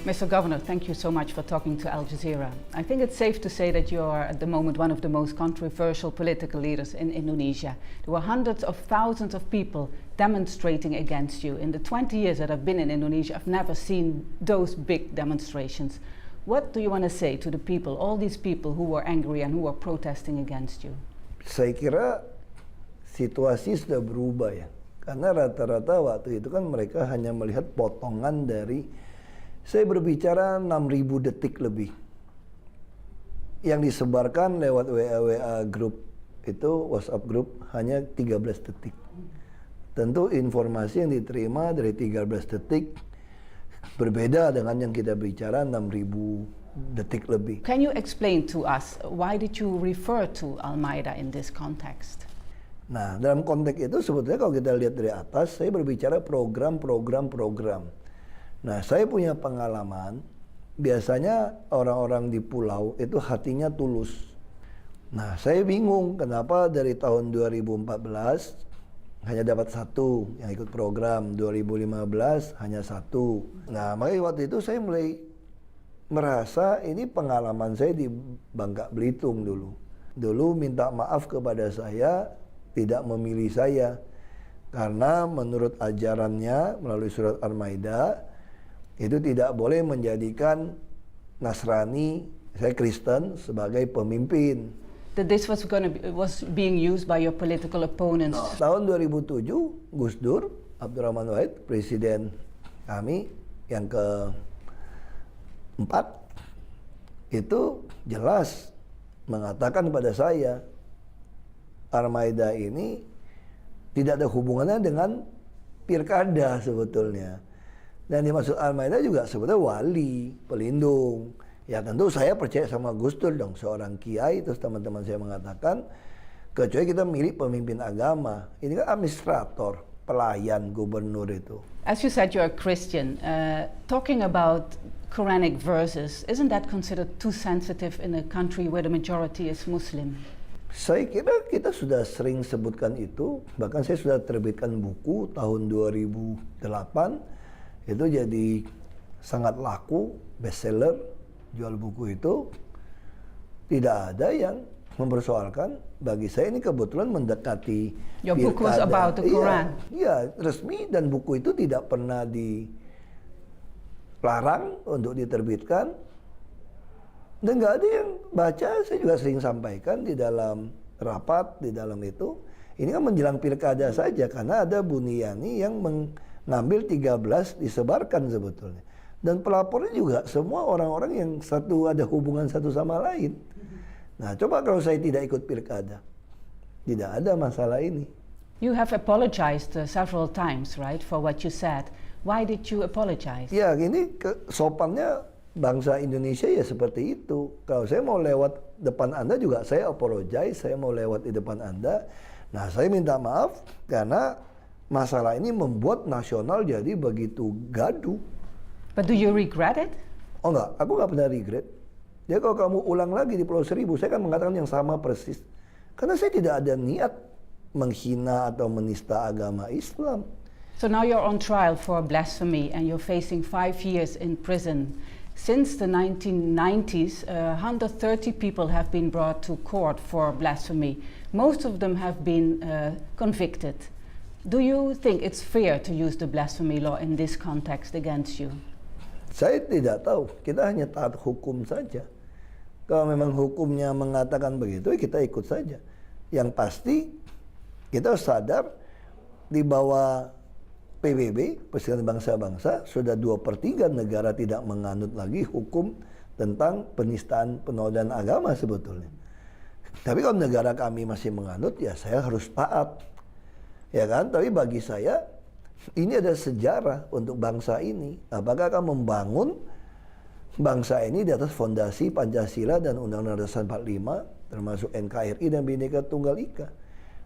Mr. Governor, thank you so much for talking to Al Jazeera. I think it's safe to say that you are at the moment one of the most controversial political leaders in Indonesia. There were hundreds of thousands of people demonstrating against you. In the 20 years that I've been in Indonesia, I've never seen those big demonstrations. What do you want to say to the people, all these people who were angry and who were protesting against you? Saya kira situasi sudah berubah ya. Karena rata-rata waktu itu kan mereka hanya melihat potongan dari, saya berbicara 6.000 detik lebih. Yang disebarkan lewat WA grup itu, WhatsApp grup, hanya 13 detik. Tentu informasi yang diterima dari 13 detik berbeda dengan yang kita bicara 6.000 detik lebih. Can you explain to us, why did you refer to Al-Maida in this context? Nah, dalam konteks itu sebetulnya kalau kita lihat dari atas, saya berbicara program. Nah, saya punya pengalaman, biasanya orang-orang di pulau itu hatinya tulus. Nah, saya bingung kenapa dari tahun 2014 hanya dapat 1 yang ikut program, 2015 hanya 1. Nah, makanya waktu itu saya mulai merasa ini pengalaman saya di Bangka Belitung dulu. Dulu minta maaf kepada saya, tidak memilih saya. Karena menurut ajarannya melalui surat Al-Maidah, itu tidak boleh menjadikan Nasrani, saya Kristen, sebagai pemimpin. That this was being used by your political opponents. Tahun 2007, Gus Dur, Abdurrahman Wahid, presiden kami yang keempat, itu jelas mengatakan kepada saya, Al-Maidah ini tidak ada hubungannya dengan pilkada sebetulnya. Dan dimaksud Al-Maidah juga sebetulnya wali, pelindung. Ya tentu saya percaya sama Gus Dur dong, seorang kiai. Terus teman-teman saya mengatakan, kecuali kita milih pemimpin agama. Ini kan administrator, pelayan gubernur itu. As you said, you're a Christian. Talking about Quranic verses, isn't that considered too sensitive in a country where the majority is Muslim? Saya kira kita sudah sering sebutkan itu, bahkan saya sudah terbitkan buku tahun 2008, itu jadi sangat laku, bestseller, jual buku itu. Tidak ada yang mempersoalkan, bagi saya ini kebetulan mendekati Your book was about the Quran. Iya, resmi, dan buku itu tidak pernah dilarang untuk diterbitkan. Dan nggak ada yang baca. Saya juga sering sampaikan di dalam rapat, di dalam itu. Ini kan menjelang pilkada saja, karena ada Buniyani yang mengambil 13 disebarkan sebetulnya. Dan pelapornya juga semua orang-orang yang ada hubungan satu sama lain. Nah, coba kalau saya tidak ikut pilkada, tidak ada masalah ini. You have apologized several times, right, for what you said. Why did you apologize? Ya, ini sopannya bangsa Indonesia ya seperti itu. Kalau saya mau lewat depan Anda juga saya apologize, saya mau lewat di depan Anda. Nah, saya minta maaf karena masalah ini membuat nasional jadi begitu gaduh. But do you regret it? Oh enggak, aku nggak pernah regret. Jadi kalau kamu ulang lagi di Pulau Seribu, saya akan mengatakan yang sama persis. Karena saya tidak ada niat menghina atau menista agama Islam. So now you're on trial for blasphemy and you're facing 5 years in prison. Since the 1990s, 130 people have been brought to court for blasphemy. Most of them have been convicted. Do you think it's fair to use the blasphemy law in this context against you? Saya tidak tahu, kita hanya taat hukum saja. Kalau memang hukumnya mengatakan begitu, kita ikut saja. Yang pasti, kita sadar di bawah PBB, Persatuan Bangsa-Bangsa, sudah 2/3 negara tidak menganut lagi hukum tentang penistaan penodaan agama sebetulnya. Tapi kalau negara kami masih menganut, ya saya harus taat. Ya kan? Tapi bagi saya, ini ada sejarah untuk bangsa ini. Apakah akan membangun bangsa ini di atas fondasi Pancasila dan Undang-Undang Dasar 45, termasuk NKRI dan Bhinneka Tunggal Ika.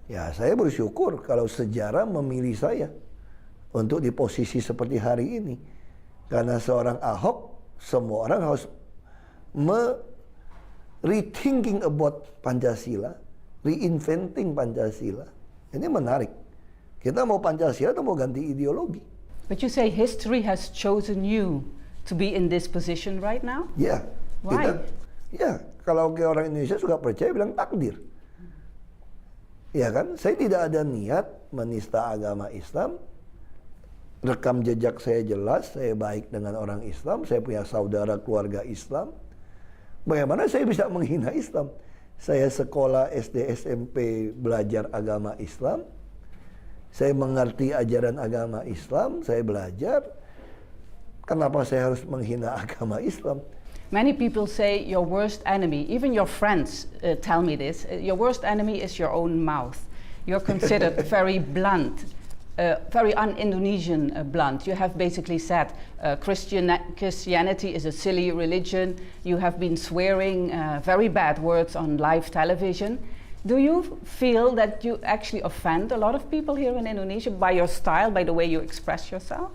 Ya saya bersyukur kalau sejarah memilih saya untuk di posisi seperti hari ini. Karena seorang Ahok, semua orang harus rethinking about Pancasila, reinventing Pancasila. Ini menarik. Kita mau Pancasila atau mau ganti ideologi? But you say history has chosen you to be in this position right now? Ya, Why? Kalau ke orang Indonesia suka percaya bilang takdir. Ya kan, saya tidak ada niat menista agama Islam. Rekam jejak saya jelas, saya baik dengan orang Islam, saya punya saudara keluarga Islam. Bagaimana saya bisa menghina Islam? Saya sekolah SD SMP belajar agama Islam. Saya mengerti ajaran agama Islam, saya belajar. Kenapa saya harus menghina agama Islam? Many people say your worst enemy, even your friends tell me this, your worst enemy is your own mouth. You're considered very blunt, very un-Indonesian blunt. You have basically said Christianity is a silly religion. You have been swearing very bad words on live television. Do you feel that you actually offend a lot of people here in Indonesia by your style, by the way you express yourself?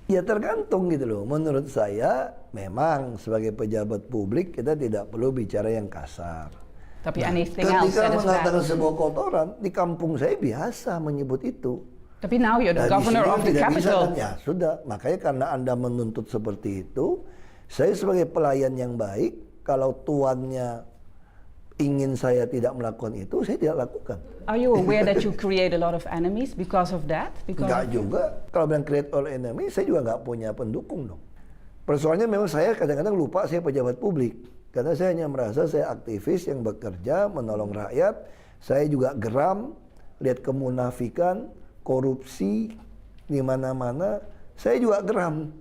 Ya tergantung gitu loh. Menurut saya memang sebagai pejabat publik kita tidak perlu bicara yang kasar. Tapi anything else ketika that is mengatakan bad. sebuah kotoran, di kampung saya biasa menyebut itu. Tapi now you're the Nah, di governor sini of the tidak bisa capital. kan? Ya sudah, makanya karena Anda menuntut seperti itu, saya sebagai pelayan yang baik, kalau tuannya ingin saya tidak melakukan itu, saya tidak lakukan. Are you aware that you create a lot of enemies because of that? Enggak juga. Kalau bilang create all enemy, saya juga nggak punya pendukung dong. Persoalannya memang saya kadang-kadang lupa saya pejabat publik. Karena saya hanya merasa saya aktivis yang bekerja, menolong rakyat. Saya juga geram, lihat kemunafikan, korupsi di mana-mana. Saya juga geram.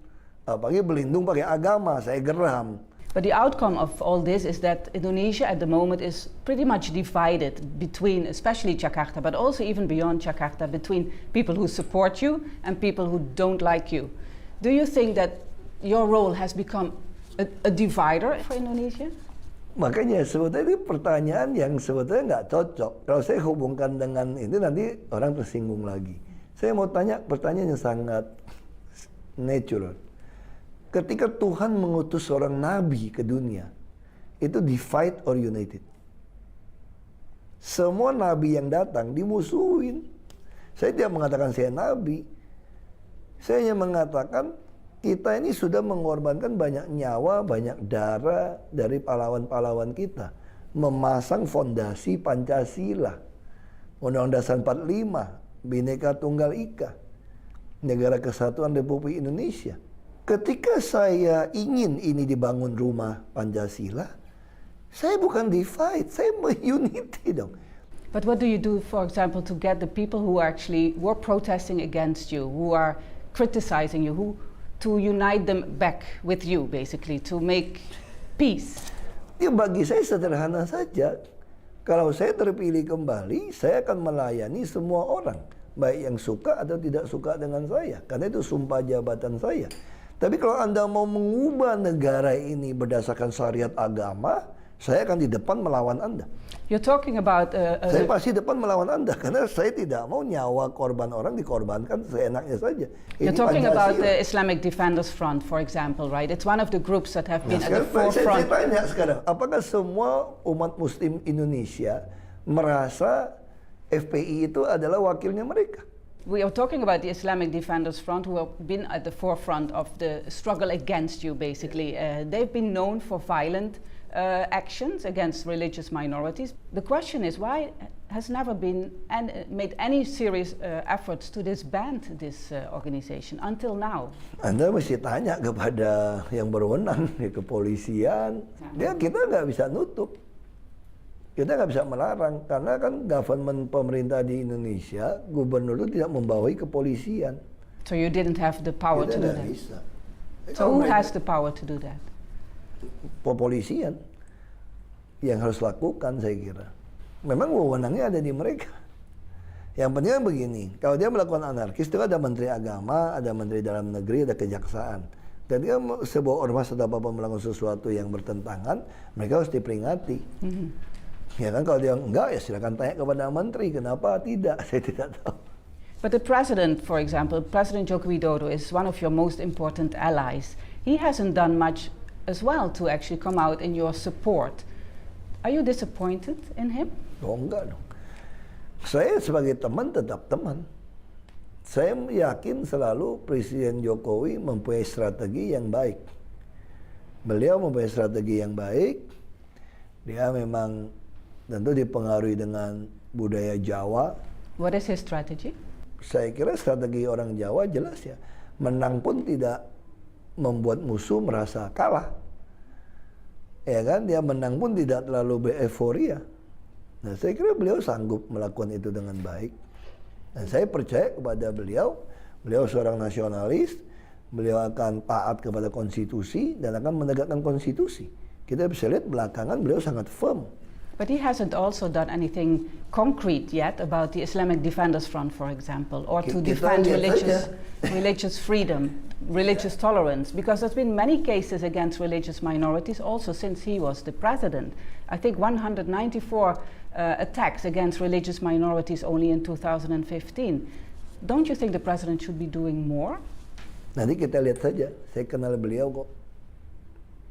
Apalagi berlindung pakai agama, saya geram. But the outcome of all this is that Indonesia at the moment is pretty much divided between, especially Jakarta, but also even beyond Jakarta, between people who support you and people who don't like you. Do you think that your role has become a divider for Indonesia? Makanya sebetulnya ini pertanyaan yang sebetulnya nggak cocok. Kalau saya hubungkan dengan ini nanti orang tersinggung lagi. Saya mau tanya pertanyaan yang sangat natural. Ketika Tuhan mengutus seorang nabi ke dunia, itu divide or united. Semua nabi yang datang dimusuhin. Saya tidak mengatakan saya nabi. Saya hanya mengatakan kita ini sudah mengorbankan banyak nyawa, banyak darah dari pahlawan-pahlawan kita. Memasang fondasi Pancasila. Undang-Undang Dasar 45, Bhinneka Tunggal Ika. Negara Kesatuan Republik Indonesia. Ketika saya ingin ini dibangun rumah Pancasila, saya bukan divide, saya unity dong. But what do you do, for example, to get the people who actually were protesting against you, who are criticizing you, to unite them back with you, basically, to make peace? Ya bagi saya sederhana saja. Kalau saya terpilih kembali, saya akan melayani semua orang, baik yang suka atau tidak suka dengan saya, karena itu sumpah jabatan saya. Tapi kalau Anda mau mengubah negara ini berdasarkan syariat agama, saya akan di depan melawan Anda. You're talking about Saya pasti depan melawan Anda karena saya tidak mau nyawa korban orang dikorbankan seenaknya saja. you're talking about the Islamic Defenders Front, for example, right? It's one of the groups that have been at the Sekarang saya forefront. tanya sekarang, apakah semua umat Muslim Indonesia merasa FPI itu adalah wakilnya mereka? We are talking about the Islamic Defenders Front, who have been at the forefront of the struggle against you, basically. They've been known for violent actions against religious minorities. The question is, why has never been made any serious efforts to disband this organization until now? Anda mesti tanya kepada yang berwenang, ya, kepolisian. Ya kita nggak bisa nutup. Kita nggak bisa melarang, karena kan government pemerintah di Indonesia, gubernur itu tidak membawahi kepolisian. So you didn't have the power Kita to do nggak that? bisa. So who has the power to do that? Kepolisian yang harus lakukan, saya kira. Memang wewenangnya ada di mereka. Yang penting kan begini, kalau dia melakukan anarkis, itu ada Menteri Agama, ada Menteri Dalam Negeri, ada Kejaksaan. Ketika sebuah ormas atau apa melakukan sesuatu yang bertentangan, mereka harus diperingati. Ya kan, kalau dia enggak, ya silakan tanya kepada menteri, kenapa tidak? Saya tidak tahu. But the president, for example, President Joko Widodo is one of your most important allies. He hasn't done much as well to actually come out in your support. Are you disappointed in him? Oh enggak dong. Saya sebagai teman tetap teman. Saya yakin selalu Presiden Jokowi mempunyai strategi yang baik. Beliau mempunyai strategi yang baik. Dia memang tentu dipengaruhi dengan budaya Jawa. What is his strategy? Saya kira strategi orang Jawa jelas ya. Menang pun tidak membuat musuh merasa kalah. Ya kan, dia menang pun tidak terlalu beeuforia. Nah, saya kira beliau sanggup melakukan itu dengan baik. Dan saya percaya kepada beliau. Beliau seorang nasionalis. Beliau akan taat kepada konstitusi dan akan menegakkan konstitusi. Kita bisa lihat belakangan beliau sangat firm. But he hasn't also done anything concrete yet about the Islamic Defenders Front, for example, or to defend religious freedom, religious tolerance, because there's been many cases against religious minorities also since he was the president. I think 194 attacks against religious minorities only in 2015. Don't you think the president should be doing more? Nanti kita lihat saja. Saya kenal beliau kok.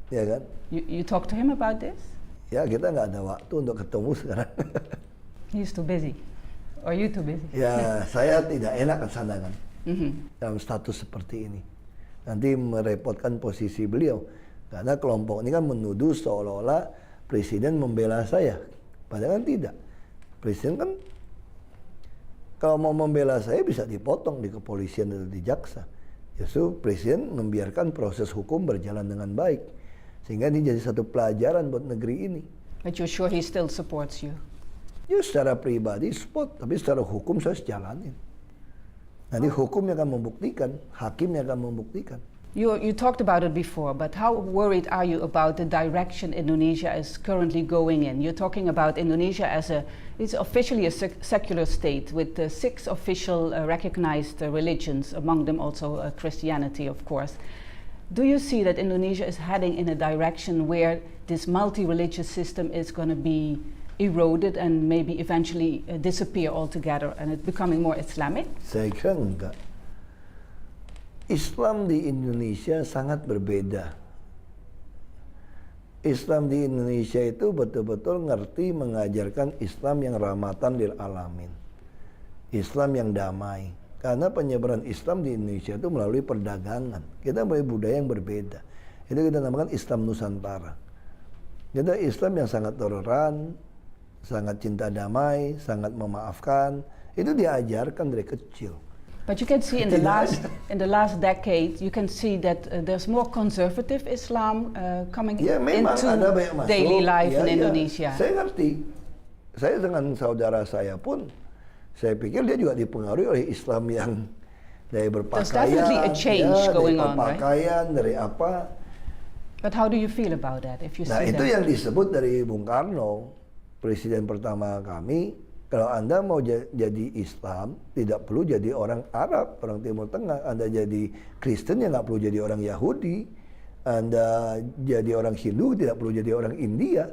Ya kan? You talk to him about this? Ya, kita nggak ada waktu untuk ketemu sekarang. He's too busy. Or you too busy? Ya, saya tidak enak ke sana kan. Dalam status seperti ini. Nanti merepotkan posisi beliau. Karena kelompok ini kan menuduh seolah-olah presiden membela saya. Padahal kan tidak. Presiden kan kalau mau membela saya bisa dipotong di kepolisian atau di jaksa. Justru presiden membiarkan proses hukum berjalan dengan baik. Sehingga ini jadi satu pelajaran buat negeri ini. But you're sure he still supports you? Ya secara pribadi support, tapi secara hukum saya jalanin. Nanti hukumnya akan membuktikan, hakimnya akan membuktikan. You talked about it before, but how worried are you about the direction Indonesia is currently going in? You're talking about Indonesia as it's officially a secular state with 6 official recognized religions, among them also Christianity, of course. Do you see that Indonesia is heading in a direction where this multi-religious system is going to be eroded and maybe eventually disappear altogether and it becoming more Islamic? Saya kira enggak. Islam di Indonesia sangat berbeda. Islam di Indonesia itu betul-betul ngerti mengajarkan Islam yang rahmatan lil alamin. Islam yang damai. Karena penyebaran Islam di Indonesia itu melalui perdagangan. Kita mempunyai budaya yang berbeda. Itu kita namakan Islam Nusantara. Jadi Islam yang sangat toleran, sangat cinta damai, sangat memaafkan. Itu diajarkan dari kecil. But you can see in the last decade, you can see that there's more conservative Islam coming into daily life in Indonesia. Saya ngerti. Saya dengan saudara saya pun, saya pikir dia juga dipengaruhi oleh Islam yang dari berpakaian. There's definitely a change going on, right? Pakaian dari apa? But how do you feel about that? If you see Nah, itu that? yang disebut dari Bung Karno, presiden pertama kami. Kalau Anda mau jadi Islam, tidak perlu jadi orang Arab, orang Timur Tengah. Anda jadi Kristen, ya nggak perlu jadi orang Yahudi. Anda jadi orang Hindu, tidak perlu jadi orang India.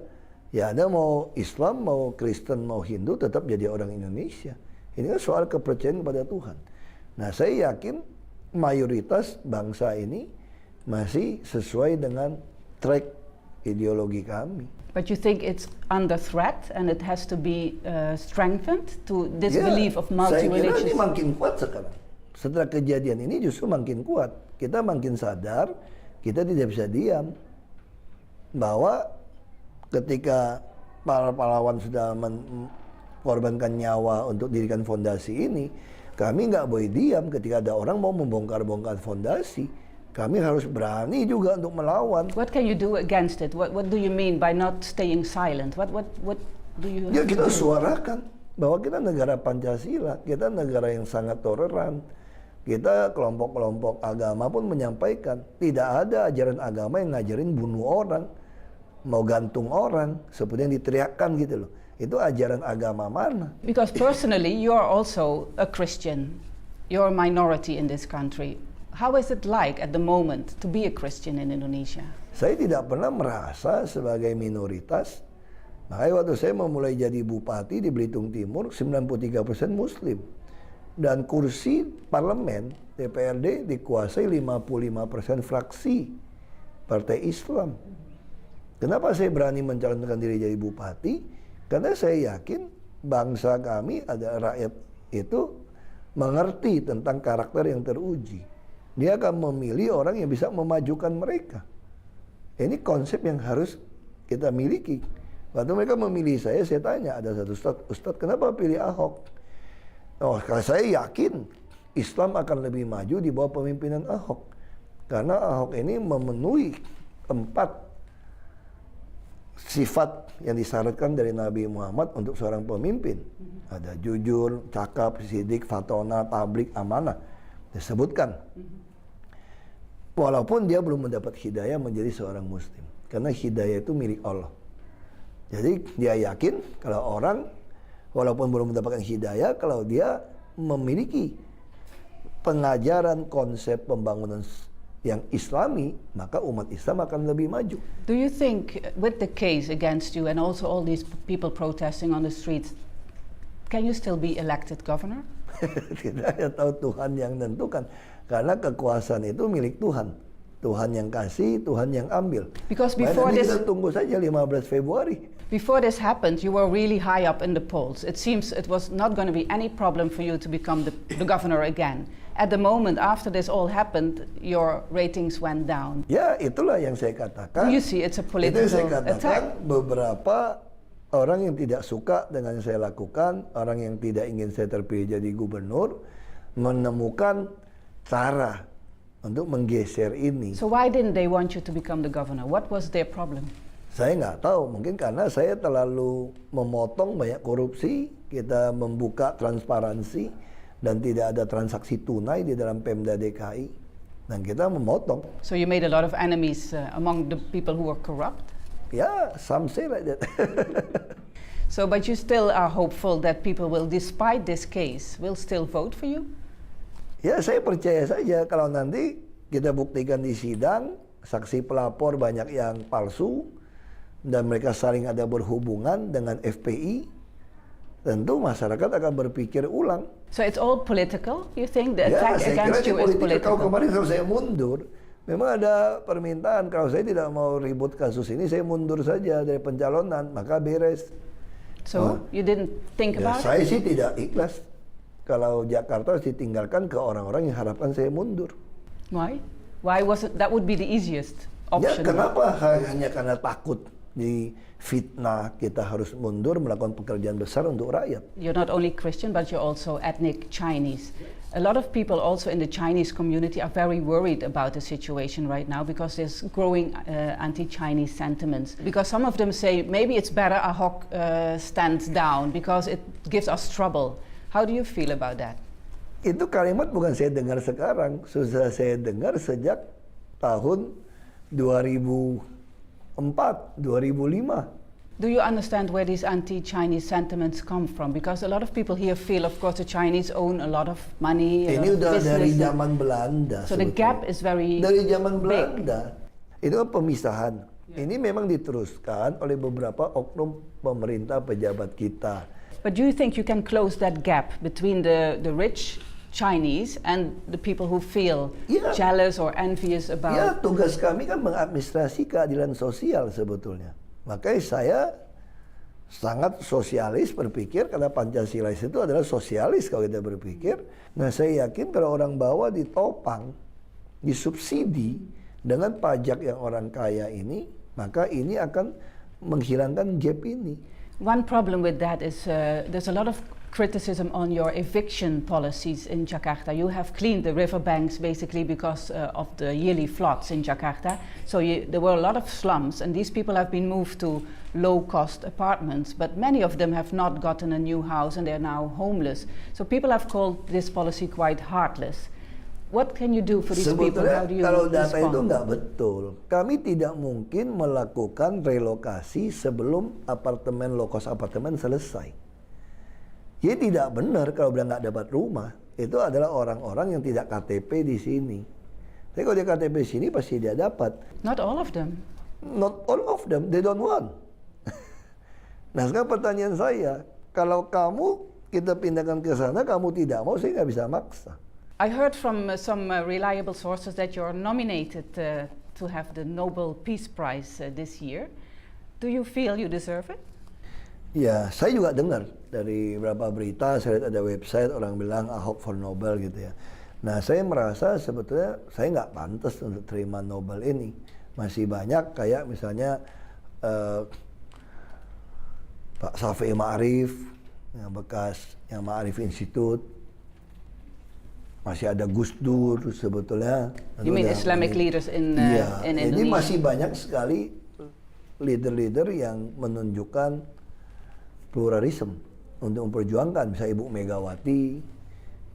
Ya Anda mau Islam, mau Kristen, mau Hindu, tetap jadi orang Indonesia. Ini kan soal kepercayaan kepada Tuhan. Nah, saya yakin mayoritas bangsa ini masih sesuai dengan track ideologi kami. But you think it's under threat and it has to be strengthened to this belief of multi-religious? Saya kira ini makin kuat sekarang. Setelah kejadian ini justru makin kuat. Kita makin sadar, kita tidak bisa diam. Bahwa ketika para pahlawan sudah mengorbankan nyawa untuk dirikan fondasi ini, kami nggak boleh diam ketika ada orang mau membongkar-bongkar fondasi. Kami harus berani juga untuk melawan. What can you do against it? What do you mean by not staying silent? What do you? Ya kita suarakan bahwa kita negara Pancasila, kita negara yang sangat toleran. Kita kelompok-kelompok agama pun menyampaikan tidak ada ajaran agama yang ngajarin bunuh orang, mau gantung orang, seperti yang diteriakkan gitu loh. Itu ajaran agama mana? Because personally, you are also a Christian. You're a minority in this country. How is it like at the moment to be a Christian in Indonesia? Saya tidak pernah merasa sebagai minoritas. Makanya waktu saya memulai jadi bupati di Belitung Timur, 93% Muslim. Dan kursi parlemen DPRD dikuasai 55% fraksi Partai Islam. Kenapa saya berani mencalonkan diri jadi bupati? Karena saya yakin bangsa kami, ada rakyat itu mengerti tentang karakter yang teruji. Dia akan memilih orang yang bisa memajukan mereka. Ini konsep yang harus kita miliki. Waktu mereka memilih saya tanya, ada satu Ustadz, kenapa pilih Ahok? Oh, kalau saya yakin Islam akan lebih maju di bawah pemimpinan Ahok. Karena Ahok ini memenuhi 4 sifat yang disyaratkan dari Nabi Muhammad untuk seorang pemimpin. Ada jujur, cakap, sidik, fatona, tablik, amanah. Disebutkan. Walaupun dia belum mendapat hidayah menjadi seorang muslim. Karena hidayah itu milik Allah. Jadi dia yakin kalau orang walaupun belum mendapatkan hidayah, kalau dia memiliki pengajaran konsep pembangunan yang Islami, maka umat Islam akan lebih maju. Do you think with the case against you and also all these people protesting on the streets, can you still be elected governor? Tidak, ya tahu Tuhan yang tentukan. Karena kekuasaan itu milik Tuhan. Tuhan yang kasih, Tuhan yang ambil. Because before Nanti this, kita tunggu saja 15 Februari. before this happened, you were really high up in the polls. It seems it was not going to be any problem for you to become the governor again. At the moment, after this all happened, your ratings went down. Ya, itulah yang saya katakan. Do you see it's a political Itu saya katakan attack? beberapa orang yang tidak suka dengan yang saya lakukan, orang yang tidak ingin saya terpilih jadi gubernur, menemukan cara untuk menggeser ini. So why didn't they want you to become the governor? What was their problem? Saya nggak tahu, mungkin karena saya terlalu memotong banyak korupsi, kita membuka transparansi, dan tidak ada transaksi tunai di dalam Pemda DKI, dan kita memotong. So you made a lot of enemies among the people who were corrupt? Ya, some say like that. So, but you still are hopeful that people will, despite this case, will still vote for you? Ya, saya percaya saja kalau nanti kita buktikan di sidang, saksi pelapor banyak yang palsu, dan mereka saling ada berhubungan dengan FPI, tentu masyarakat akan berpikir ulang. So it's all political? You think the Ya, attack saya against kira you ini is politik. Kalau political? kemarin kalau saya mundur, memang ada permintaan kalau saya tidak mau ribut kasus ini, saya mundur saja dari pencalonan, maka beres. So you didn't think Ya, about saya it? sih tidak ikhlas kalau Jakarta harus ditinggalkan ke orang-orang yang harapkan saya mundur. Why? Why was it? That would be the easiest Ya, option. kenapa hanya karena takut di fitnah kita harus mundur melakukan pekerjaan besar untuk rakyat. You're not only Christian, but you're also ethnic Chinese. A lot of people also in the Chinese community are very worried about the situation right now because there's growing anti-Chinese sentiments. Because some of them say maybe it's better Ahok stands down because it gives us trouble. How do you feel about that? Itu kalimat bukan saya dengar sekarang, sudah saya dengar sejak tahun 2004, 2005. Do you understand where these anti-Chinese sentiments come from? Because a lot of people here feel, of course, the Chinese own a lot of money, a lot Ini of udah dari business. zaman Belanda. So the sebetulnya. gap is very Dari zaman big. Belanda. Itu kan pemisahan. Ini memang diteruskan oleh beberapa oknum pemerintah pejabat kita. But do you think you can close that gap between the rich Chinese and the people who feel Yeah. jealous or envious about? Ya, tugas kami kan mengadministrasi keadilan sosial sebetulnya. Makanya saya sangat sosialis berpikir karena Pancasila itu adalah sosialis kalau kita berpikir. Nah, saya yakin kalau orang bawah ditopang, disubsidi dengan pajak yang orang kaya ini, maka ini akan menghilangkan gap ini. One problem with that is there's a lot of criticism on your eviction policies in Jakarta. You have cleaned the riverbanks basically because of the yearly floods in Jakarta. So there were a lot of slums, and these people have been moved to low-cost apartments, but many of them have not gotten a new house and they're now homeless. So people have called this policy quite heartless. What can you do for these people? How Sebetulnya do you kalau data itu respond? nggak betul. Kami tidak mungkin melakukan relokasi sebelum apartemen low-cost apartemen selesai. Jadi tidak benar kalau bilang nggak dapat rumah. Itu adalah orang-orang yang tidak KTP di sini. Tapi kalau dia KTP di sini pasti dia dapat. Not all of them. Not all of them, they don't want. Nah sekarang pertanyaan saya, kalau kamu kita pindahkan ke sana, kamu tidak mau, saya nggak bisa maksa. I heard from some reliable sources that you're nominated to have the Nobel Peace Prize this year. Do you feel you deserve it? Ya, saya juga dengar dari beberapa berita, saya lihat ada website orang bilang Ahok for Nobel gitu ya. Nah, saya merasa sebetulnya saya nggak pantas untuk terima Nobel ini. Masih banyak kayak misalnya Pak Syafi'i Ma'arif, yang bekas yang Ma'arif Institute, masih ada Gus Dur sebetulnya. You mean Islamic leaders in Jadi Indonesia? masih banyak sekali leader-leader yang menunjukkan pluralisme untuk memperjuangkan, misalnya Ibu Megawati,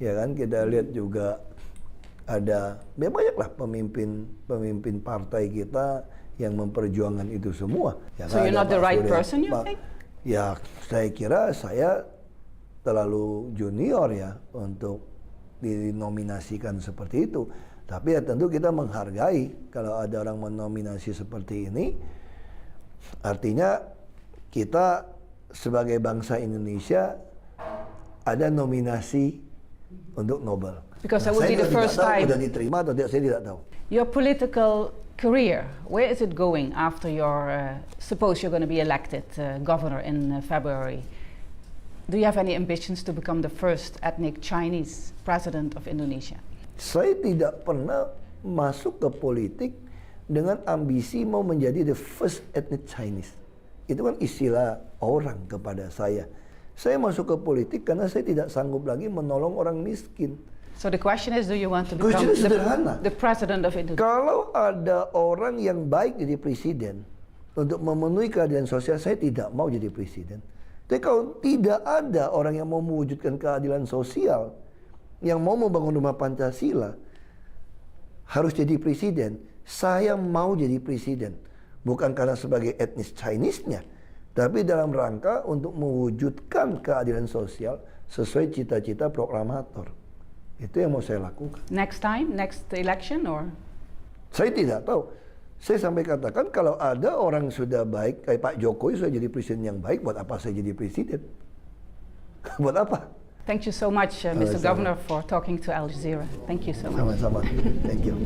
ya kan, kita lihat juga ada banyaklah pemimpin partai kita yang memperjuangkan itu semua. Ya So kan, you're ada not the Pak right Surya, person, you think? Ya, saya kira saya terlalu junior ya untuk dinominasikan seperti itu. Tapi ya tentu kita menghargai kalau ada orang menominasi seperti ini. Artinya kita sebagai bangsa Indonesia ada nominasi untuk Nobel. Because that would Saya be the tidak first tahu time. sudah diterima atau tidak, saya tidak tahu. Your political career, where is it going after your, suppose you're going to be elected governor in February? Do you have any ambitions to become the first ethnic Chinese president of Indonesia? Saya tidak pernah masuk ke politik dengan ambisi mau menjadi the first ethnic Chinese. Itu kan istilah orang kepada saya. Saya masuk ke politik karena saya tidak sanggup lagi menolong orang miskin. So the question is, do you want to become Kuncinya sederhana. the president of Indonesia? Kalau ada orang yang baik jadi presiden untuk memenuhi keadilan sosial, saya tidak mau jadi presiden. Tapi kalau tidak ada orang yang mau mewujudkan keadilan sosial, yang mau membangun rumah Pancasila, harus jadi presiden. Saya mau jadi presiden. Bukan karena sebagai etnis Chinese-nya, tapi dalam rangka untuk mewujudkan keadilan sosial sesuai cita-cita proklamator. Itu yang mau saya lakukan. Next time, next election, or? Saya tidak tahu. Saya sampai katakan kalau ada orang sudah baik, kayak Pak Jokowi sudah jadi presiden yang baik, buat apa saya jadi presiden? Buat apa? Thank you so much, Mr. Sama-sama. Governor, for talking to Al Jazeera. Thank you so much. Sama-sama. Thank you.